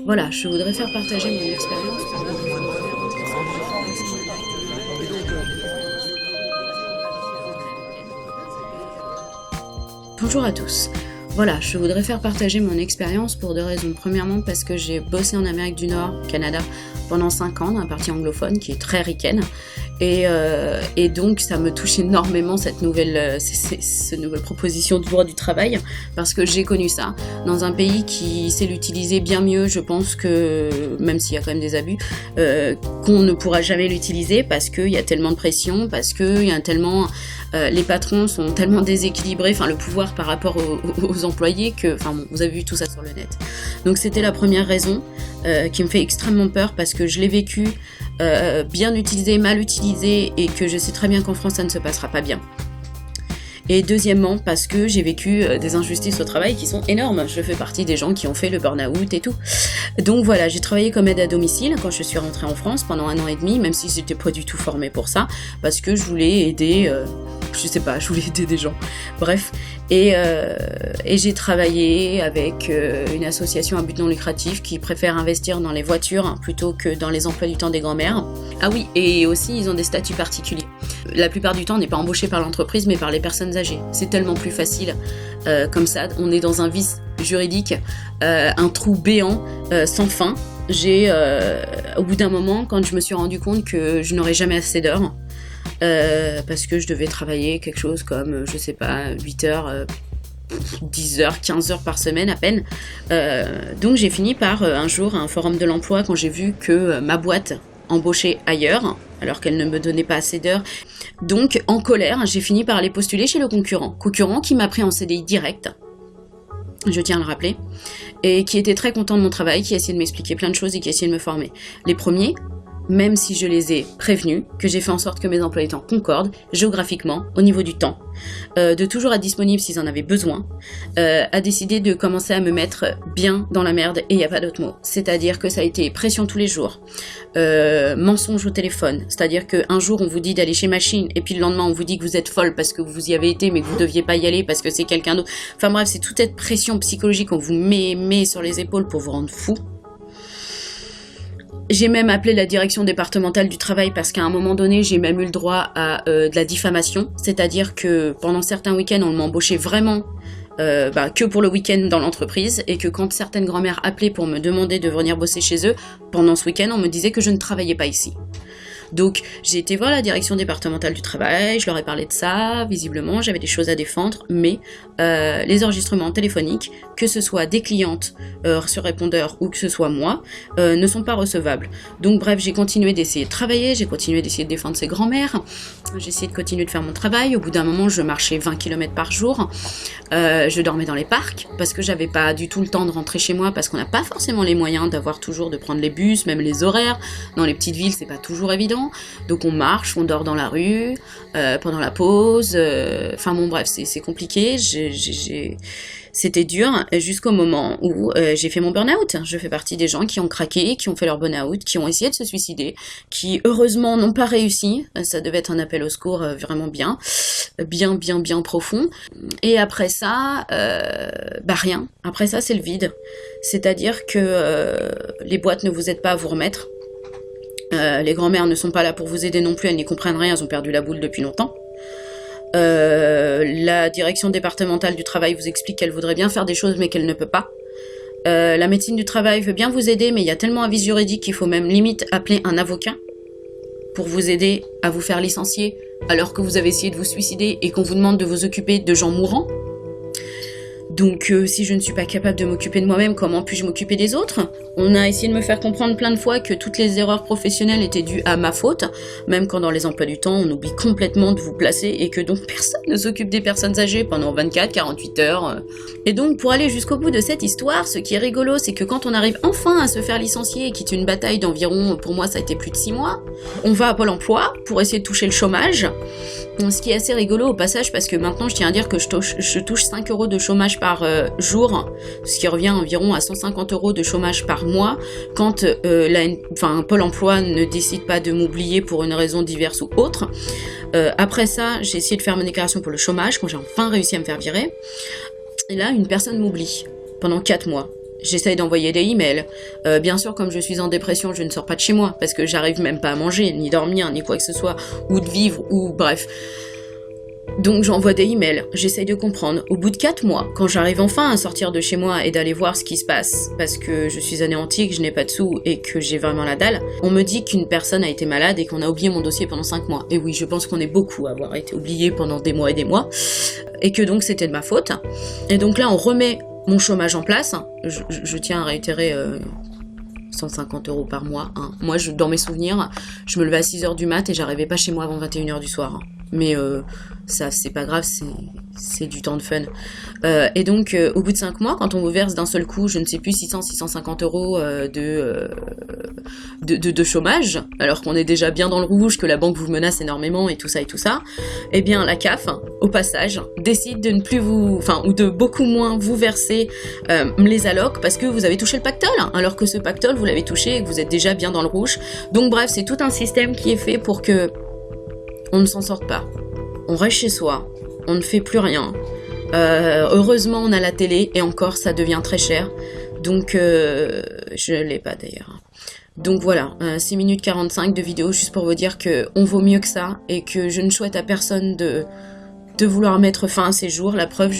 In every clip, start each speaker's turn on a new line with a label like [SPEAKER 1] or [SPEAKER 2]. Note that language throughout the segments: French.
[SPEAKER 1] Voilà, je voudrais faire partager mon expérience. Bonjour à tous. Voilà, je voudrais faire partager mon expérience pour deux raisons. Premièrement, parce que j'ai bossé en Amérique du Nord, Canada, pendant 5 ans, dans un parti anglophone qui est très ricaine. Et donc, ça me touche énormément cette nouvelle proposition de droit du travail, parce que j'ai connu ça dans un pays qui sait l'utiliser bien mieux, je pense que, même s'il y a quand même des abus, qu'on ne pourra jamais l'utiliser parce qu'il y a tellement de pression, parce qu'il y a tellement... les patrons sont tellement déséquilibrés, enfin le pouvoir par rapport aux employés que, enfin bon, vous avez vu tout ça sur le net. Donc c'était la première raison qui me fait extrêmement peur parce que je l'ai vécu bien utilisé, mal utilisé et que je sais très bien qu'en France ça ne se passera pas bien. Et deuxièmement, parce que j'ai vécu des injustices au travail qui sont énormes. Je fais partie des gens qui ont fait le burn-out et tout. Donc voilà, j'ai travaillé comme aide à domicile quand je suis rentrée en France pendant 1 an et demi, même si j'étais pas du tout formée pour ça, parce que je voulais aider, je voulais aider des gens. Bref, et j'ai travaillé avec une association à but non lucratif qui préfère investir dans les voitures plutôt que dans les emplois du temps des grands-mères. Ah oui, et aussi ils ont des statuts particuliers. La plupart du temps, on n'est pas embauché par l'entreprise, mais par les personnes âgées. C'est tellement plus facile. Comme ça, on est dans un vice juridique, un trou béant, sans fin. Au bout d'un moment, quand je me suis rendu compte que je n'aurais jamais assez d'heures, parce que je devais travailler quelque chose comme, je sais pas, 8 heures... 10 heures, 15 heures par semaine à peine. Donc j'ai fini par, un jour, à un forum de l'emploi, quand j'ai vu que ma boîte embauchait ailleurs, alors qu'elle ne me donnait pas assez d'heures. Donc, en colère, j'ai fini par aller postuler chez le concurrent. Concurrent qui m'a pris en CDI direct, je tiens à le rappeler, et qui était très content de mon travail, qui a essayé de m'expliquer plein de choses et qui a essayé de me former. Les premiers, même si je les ai prévenus, que j'ai fait en sorte que mes emplois du temps concordent, géographiquement, au niveau du temps, de toujours être disponible s'ils en avaient besoin, a décidé de commencer à me mettre bien dans la merde, et il n'y a pas d'autre mot. C'est-à-dire que ça a été pression tous les jours, mensonge au téléphone, c'est-à-dire qu'un jour on vous dit d'aller chez Machine, et puis le lendemain on vous dit que vous êtes folle parce que vous y avez été, mais que vous deviez pas y aller parce que c'est quelqu'un d'autre. Enfin bref, c'est toute cette pression psychologique qu'on vous met sur les épaules pour vous rendre fou. J'ai même appelé la direction départementale du travail parce qu'à un moment donné, j'ai même eu le droit à de la diffamation. C'est-à-dire que pendant certains week-ends, on m'embauchait vraiment que pour le week-end dans l'entreprise et que quand certaines grand-mères appelaient pour me demander de venir bosser chez eux, pendant ce week-end, on me disait que je ne travaillais pas ici. Donc j'ai été voir la direction départementale du travail, je leur ai parlé de ça, visiblement j'avais des choses à défendre, mais les enregistrements téléphoniques, que ce soit des clientes sur répondeur ou que ce soit moi, ne sont pas recevables. Donc bref, j'ai continué d'essayer de travailler, j'ai continué d'essayer de défendre ces grands-mères, j'ai essayé de continuer de faire mon travail. Au bout d'un moment, je marchais 20 km par jour, je dormais dans les parcs parce que j'avais pas du tout le temps de rentrer chez moi parce qu'on n'a pas forcément les moyens de prendre les bus, même les horaires. Dans les petites villes, c'est pas toujours évident. Donc on marche, on dort dans la rue, pendant la pause, enfin bon bref, c'est compliqué, c'était dur jusqu'au moment où j'ai fait mon burn-out. Je fais partie des gens qui ont craqué, qui ont fait leur burn-out, qui ont essayé de se suicider, qui heureusement n'ont pas réussi, ça devait être un appel au secours vraiment bien profond. Et après ça, rien, après ça c'est le vide, c'est-à-dire que les boîtes ne vous aident pas à vous remettre. Les grand-mères ne sont pas là pour vous aider non plus, elles n'y comprennent rien, elles ont perdu la boule depuis longtemps. La direction départementale du travail vous explique qu'elle voudrait bien faire des choses mais qu'elle ne peut pas. La médecine du travail veut bien vous aider, mais il y a tellement un vice juridique qu'il faut même limite appeler un avocat pour vous aider à vous faire licencier alors que vous avez essayé de vous suicider et qu'on vous demande de vous occuper de gens mourants. Donc si je ne suis pas capable de m'occuper de moi-même, comment puis-je m'occuper des autres ? On a essayé de me faire comprendre plein de fois que toutes les erreurs professionnelles étaient dues à ma faute, même quand dans les emplois du temps, on oublie complètement de vous placer et que donc personne ne s'occupe des personnes âgées pendant 24-48 heures. Et donc pour aller jusqu'au bout de cette histoire, ce qui est rigolo, c'est que quand on arrive enfin à se faire licencier et qui est une bataille d'environ, pour moi ça a été plus de 6 mois, on va à Pôle emploi pour essayer de toucher le chômage. Ce qui est assez rigolo au passage parce que maintenant je tiens à dire que je touche 5 € de chômage par jour, ce qui revient environ à 150 € de chômage par mois quand Pôle emploi ne décide pas de m'oublier pour une raison diverse ou autre. Après ça, j'ai essayé de faire ma déclaration pour le chômage quand j'ai enfin réussi à me faire virer. Et là, une personne m'oublie pendant 4 mois. J'essaye d'envoyer des emails. Bien sûr, comme je suis en dépression, je ne sors pas de chez moi parce que j'arrive même pas à manger, ni dormir, ni quoi que ce soit, ou de vivre, ou bref. Donc j'envoie des emails, j'essaye de comprendre. Au bout de 4 mois, quand j'arrive enfin à sortir de chez moi et d'aller voir ce qui se passe, parce que je suis anéantie, que je n'ai pas de sous et que j'ai vraiment la dalle, on me dit qu'une personne a été malade et qu'on a oublié mon dossier pendant 5 mois. Et oui, je pense qu'on est beaucoup à avoir été oubliés pendant des mois et des mois, et que donc c'était de ma faute. Et donc là, on remet mon chômage en place. Je tiens à réitérer 150 € par mois. Hein. Moi, dans mes souvenirs, je me levais à 6h du mat et j'arrivais pas chez moi avant 21h du soir. Hein. Mais ça, c'est pas grave, c'est du temps de fun. Et donc, au bout de 5 mois, quand on vous verse d'un seul coup, je ne sais plus, 650 € de chômage, alors qu'on est déjà bien dans le rouge, que la banque vous menace énormément et tout ça, eh bien, la CAF, au passage, décide de ne plus vous... Enfin, ou de beaucoup moins vous verser les allocs parce que vous avez touché le pactole, alors que ce pactole, vous l'avez touché et que vous êtes déjà bien dans le rouge. Donc bref, c'est tout un système qui est fait pour que on ne s'en sorte pas. On reste chez soi, on ne fait plus rien. Heureusement, on a la télé, et encore, ça devient très cher. Donc, je l'ai pas d'ailleurs. Donc voilà, 6 minutes 45 de vidéo, juste pour vous dire qu'on vaut mieux que ça, et que je ne souhaite à personne de vouloir mettre fin à ces jours. La preuve,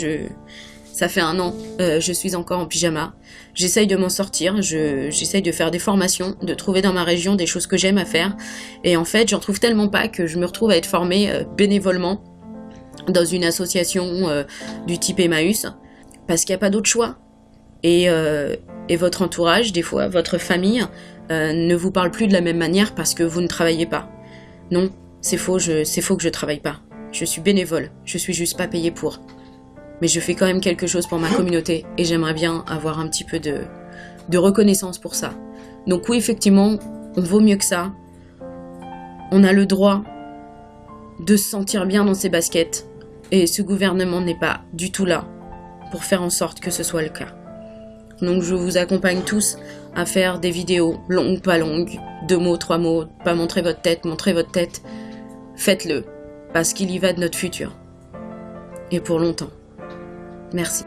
[SPEAKER 1] ça fait 1 an, je suis encore en pyjama. J'essaye de m'en sortir, j'essaye de faire des formations, de trouver dans ma région des choses que j'aime à faire. Et en fait, j'en trouve tellement pas que je me retrouve à être formée bénévolement dans une association du type Emmaüs, parce qu'il n'y a pas d'autre choix. Et votre entourage, des fois, votre famille, ne vous parle plus de la même manière parce que vous ne travaillez pas. Non, c'est faux que je travaille pas. Je suis bénévole, je suis juste pas payée pour. Mais je fais quand même quelque chose pour ma communauté et j'aimerais bien avoir un petit peu de reconnaissance pour ça. Donc oui, effectivement, on vaut mieux que ça. On a le droit de se sentir bien dans ses baskets et ce gouvernement n'est pas du tout là pour faire en sorte que ce soit le cas. Donc je vous accompagne tous à faire des vidéos, longues, pas longues, 2 mots, 3 mots, pas montrer votre tête, montrez votre tête. Faites-le, parce qu'il y va de notre futur. Et pour longtemps. Merci.